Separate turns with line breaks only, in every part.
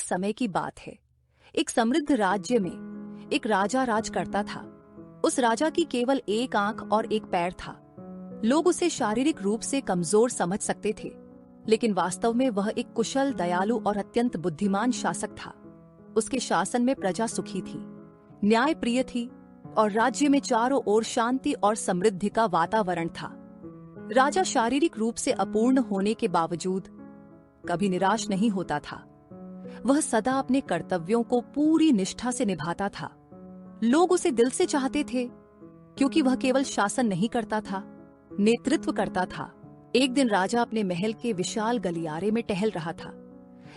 समय की बात है। एक समृद्ध राज्य में एक राजा राज करता था। उस राजा की केवल एक आंख और एक पैर था। लोग उसे शारीरिक रूप से कमजोर समझ सकते थे, लेकिन वास्तव में वह एक कुशल, दयालु और अत्यंत बुद्धिमान शासक था। उसके शासन में प्रजा सुखी थी, न्यायप्रिय थी और राज्य में चारों ओर शांति और समृद्धि का वातावरण था। राजा शारीरिक रूप से अपूर्ण होने के बावजूद कभी निराश नहीं होता था। वह सदा अपने कर्तव्यों को पूरी निष्ठा से निभाता था। लोग उसे दिल से चाहते थे, क्योंकि वह केवल शासन नहीं करता था, नेतृत्व करता था। एक दिन राजा अपने महल के विशाल गलियारे में टहल रहा था।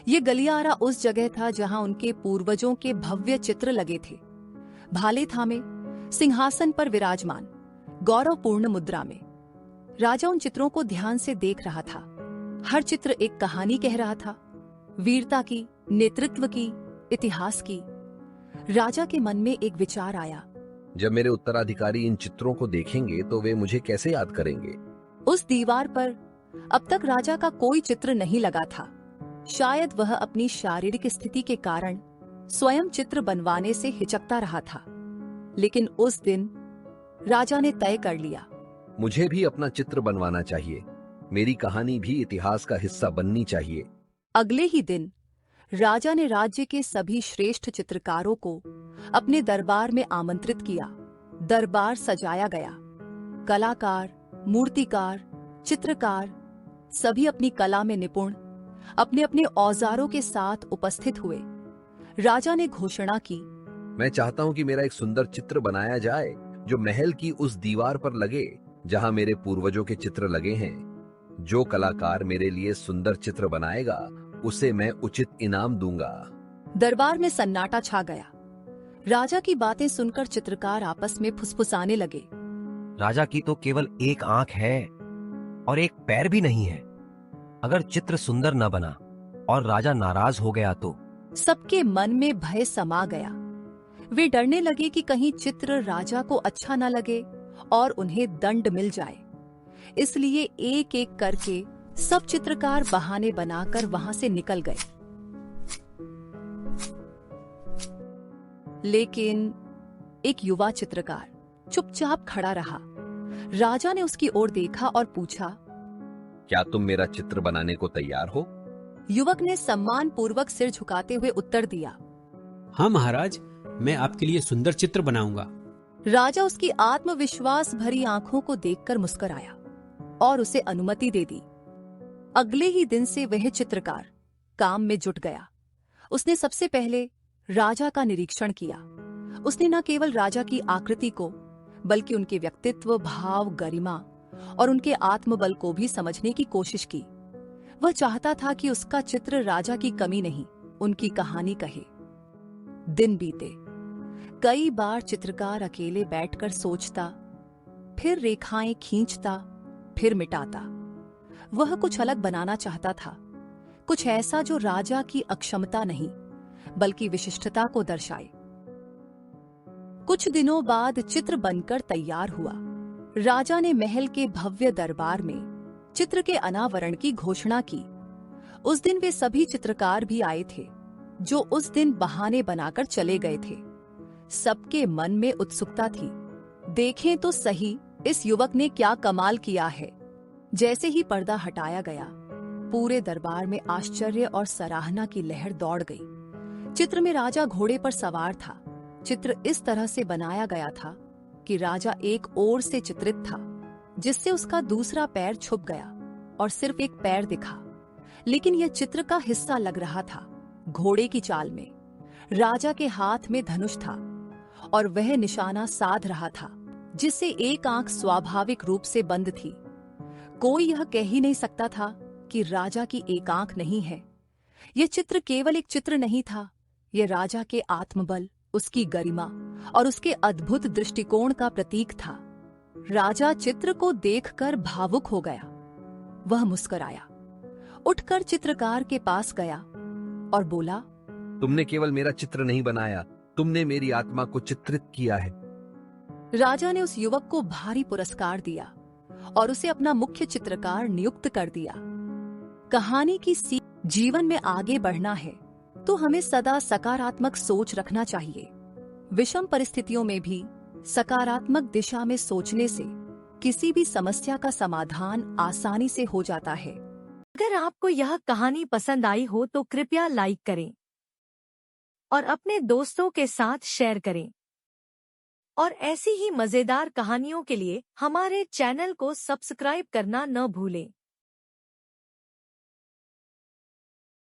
यह गलियारा उस जगह था जहां उनके पूर्वजों के भव्य चित्र लगे थे, भाले थामे, सिंहासन पर विराजमान, गौरवपूर्ण मुद्रा में। राजा उन चित्रों को ध्यान से देख रहा था। हर चित्र एक कहानी कह रहा था, वीरता की, नेतृत्व की, इतिहास की। राजा के मन में एक विचार आया।
जब मेरे उत्तराधिकारी इन चित्रों को देखेंगे तो वे मुझे कैसे याद करेंगे?
उस दीवार पर अब तक राजा का कोई चित्र नहीं लगा था। शायद वह अपनी शारीरिक स्थिति के कारण स्वयं चित्र बनवाने से हिचकता रहा था। लेकिन उस दिन राजा ने तय कर लिया,
मुझे भी अपना चित्र बनवाना चाहिए। मेरी कहानी भी इतिहास का हिस्सा बननी चाहिए।
अगले ही दिन राजा ने राज्य के सभी श्रेष्ठ चित्रकारों को अपने दरबार में आमंत्रित किया। दरबार सजाया गया। कलाकार, मूर्तिकार, चित्रकार सभी अपनी कला में निपुण अपने अपने औजारों के साथ उपस्थित हुए। राजा ने घोषणा की,
मैं चाहता हूं कि मेरा एक सुंदर चित्र बनाया जाए जो महल की उस दीवार पर लगे जहां मेरे पूर्वजों के चित्र लगे हैं। जो कलाकार मेरे लिए सुंदर चित्र बनाएगा उसे मैं उचित इनाम दूंगा।
दरबार में सन्नाटा छा गया। राजा की बातें सुनकर चित्रकार आपस में फुसफुसाने लगे।
राजा की तो केवल एक आंख है और एक पैर भी नहीं है। अगर चित्र सुंदर न बना और राजा नाराज हो गया तो?
सबके मन में भय समा गया। वे डरने लगे कि कहीं चित्र राजा को अच्छा न लगे और उन्हें दंड मिल जाए। इसलिए एक एक करके सब चित्रकार बहाने बनाकर वहां से निकल गए। लेकिन एक युवा चित्रकार चुपचाप खड़ा रहा। राजा ने उसकी ओर देखा और पूछा,
क्या तुम मेरा चित्र बनाने को तैयार हो?
युवक ने सम्मान पूर्वक सिर झुकाते हुए उत्तर दिया,
हाँ महाराज, मैं आपके लिए सुंदर चित्र बनाऊंगा।
राजा उसकी आत्मविश्वास भरी आंखों को देखकर मुस्कुराया और उसे अनुमति दे दी। अगले ही दिन से वह चित्रकार काम में जुट गया। उसने सबसे पहले राजा का निरीक्षण किया। उसने न केवल राजा की आकृति को, बल्कि उनके व्यक्तित्व, भाव, गरिमा और उनके आत्मबल को भी समझने की कोशिश की। वह चाहता था कि उसका चित्र राजा की कमी नहीं, उनकी कहानी कहे। दिन बीते। कई बार चित्रकार अकेले बैठकर सोचता, फिर रेखाएं खींचता, फिर मिटाता। वह कुछ अलग बनाना चाहता था, कुछ ऐसा जो राजा की अक्षमता नहीं, बल्कि विशिष्टता को दर्शाए। कुछ दिनों बाद चित्र बनकर तैयार हुआ। राजा ने महल के भव्य दरबार में चित्र के अनावरण की घोषणा की। उस दिन वे सभी चित्रकार भी आए थे, जो उस दिन बहाने बनाकर चले गए थे। सबके मन में उत्सुकता थी, देखें तो सही इस युवक ने क्या कमाल किया है। जैसे ही पर्दा हटाया गया, पूरे दरबार में आश्चर्य और सराहना की लहर दौड़ गई। चित्र में राजा घोड़े पर सवार था। चित्र इस तरह से बनाया गया था कि राजा एक ओर से चित्रित था, जिससे उसका दूसरा पैर छुप गया और सिर्फ एक पैर दिखा। लेकिन यह चित्र का हिस्सा लग रहा था। घोड़े की चाल में राजा के हाथ में धनुष था और वह निशाना साध रहा था, जिससे एक आंख स्वाभाविक रूप से बंद थी। कोई यह कह ही नहीं सकता था कि राजा की एक आंख नहीं है। यह चित्र केवल एक चित्र नहीं था, यह राजा के आत्मबल, उसकी गरिमा और उसके अद्भुत दृष्टिकोण का प्रतीक था। राजा चित्र को देखकर भावुक हो गया। वह मुस्कुराया, उठकर चित्रकार के पास गया और बोला,
तुमने केवल मेरा चित्र नहीं बनाया, तुमने मेरी आत्मा को चित्रित किया है।
राजा ने उस युवक को भारी पुरस्कार दिया और उसे अपना मुख्य चित्रकार नियुक्त कर दिया। कहानी की सीख, जीवन में आगे बढ़ना है तो हमें सदा सकारात्मक सोच रखना चाहिए। विषम परिस्थितियों में भी सकारात्मक दिशा में सोचने से किसी भी समस्या का समाधान आसानी से हो जाता है।
अगर आपको यह कहानी पसंद आई हो तो कृपया लाइक करें और अपने दोस्तों के साथ शेयर करें। और ऐसी ही मजेदार कहानियों के लिए हमारे चैनल को सब्सक्राइब करना न भूलें।